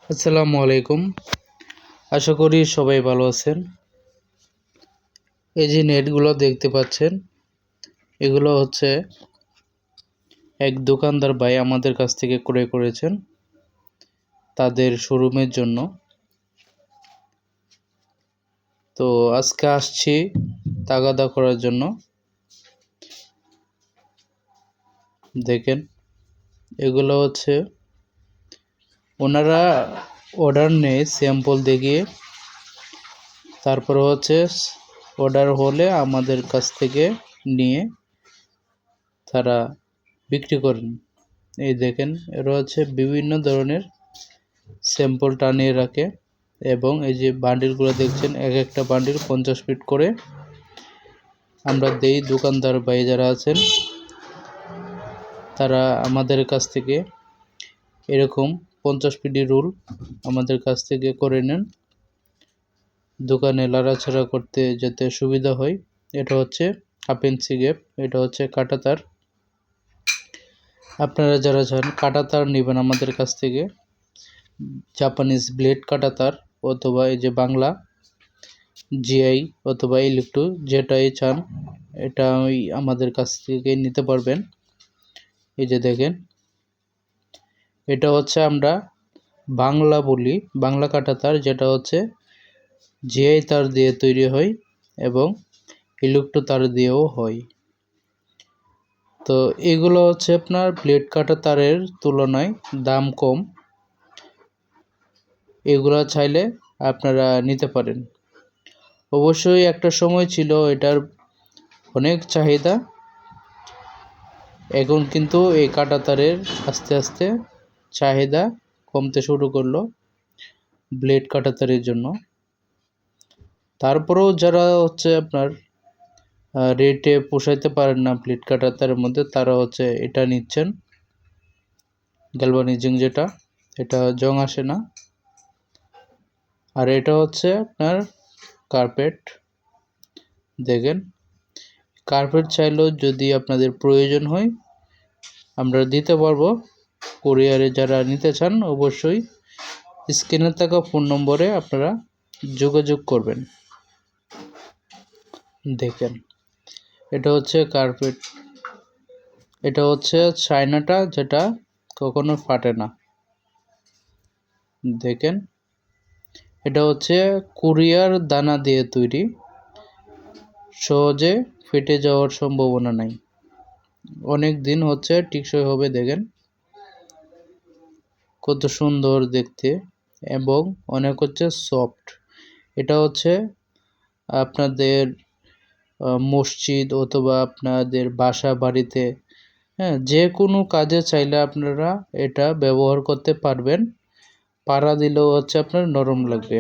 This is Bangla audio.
আসসালামু আলাইকুম। আশা করি সবাই ভালো আছেন। এই যে নেটগুলো দেখতে পাচ্ছেন, এগুলো হচ্ছে এক দোকানদার ভাই আমাদের কাছ থেকে ক্রয় করেছেন তাদের শোরুমের জন্য। তো আজকে আসছি তাগাদা করার জন্য। দেখেন, এগুলো হচ্ছে ওনারা অর্ডার নেয় স্যাম্পল দেখিয়ে, তারপরে হচ্ছে অর্ডার হলে আমাদের কাছ থেকে নিয়ে তারা বিক্রি করেন। এই দেখেন, এরা হচ্ছে বিভিন্ন ধরনের স্যাম্পল টানিয়ে রাখে এবং এই যে বান্ডিলগুলো দেখছেন, এক একটা বান্ডিল 50 ফিট করে আমরা দেই। দোকানদার ভাই যারা আছেন তারা আমাদের কাছ থেকে এরকম 50 ফিটি রুল আমাদের কাছ থেকে করে নেন, দোকানে লাড়াছাড়া করতে যাতে সুবিধা হয়। এটা হচ্ছে হাফ-ইঞ্চি গ্যাপ, এটা হচ্ছে কাঁটাতার। আপনারা যারা চান কাঁটাতার নেবেন আমাদের কাছ থেকে, জাপানিজ ব্লেড কাঁটাতার অথবা এই যে বাংলা জিআই অথবা ইলেকট্রো, যেটাই চান এটা আমাদের কাছ থেকে নিতে পারবেন। এই যে দেখেন, এটা হচ্ছে আমরা বাংলা বলি বাংলা কাঁটাতার, যেটা হচ্ছে জিআই তার দিয়ে তৈরি হয় এবং ইলেকট্রো তার দিয়েও হয়। তো এগুলো হচ্ছে আপনার ব্লেড কাঁটাতারের তুলনায় দাম কম। এগুলা চাইলে আপনারা নিতে পারেন। অবশ্যই একটা সময় ছিল এটার অনেক চাহিদা, এখন কিন্তু এই কাঁটাতারের আস্তে আস্তে চাহিদা কমতে শুরু করলো ব্লেড কাঁটাতারের জন্য। তারপরেও যারা হচ্ছে আপনার রেটে পোষাইতে পারেন না ব্লেড কাঁটাতারের মধ্যে, তারা হচ্ছে এটা নিচ্ছেন গ্যালভানিজিং, যেটা এটা জং আসে না। আর এটা হচ্ছে আপনার কার্পেট। দেখেন, কার্পেট চাইলেও যদি আপনাদের প্রয়োজন হয় আমরা দিতে পারবো। কুরিয়ারে যারা নিতে চান অবশ্যই স্ক্রিনে থাকা ফোন নম্বরে আপনারা যোগাযোগ করবেন। দেখেন, এটা হচ্ছে কার্পেট, এটা হচ্ছে চায়নাটা, যেটা কখনো ফাটে না। দেখেন, এটা হচ্ছে কুরিয়ার দানা দিয়ে তৈরি, সহজে ফেটে যাওয়ার সম্ভাবনা নাই, অনেক দিন হচ্ছে টিকসই হবে। দেখেন কত সুন্দর দেখতে এবং অনেক হচ্ছে সফট। এটা হচ্ছে আপনাদের মসজিদ অথবা আপনাদের বাসা বাড়িতে, হ্যাঁ, যে কোনো কাজে চাইলে আপনারা এটা ব্যবহার করতে পারবেন। পাড়া দিলেও হচ্ছে আপনার নরম লাগবে।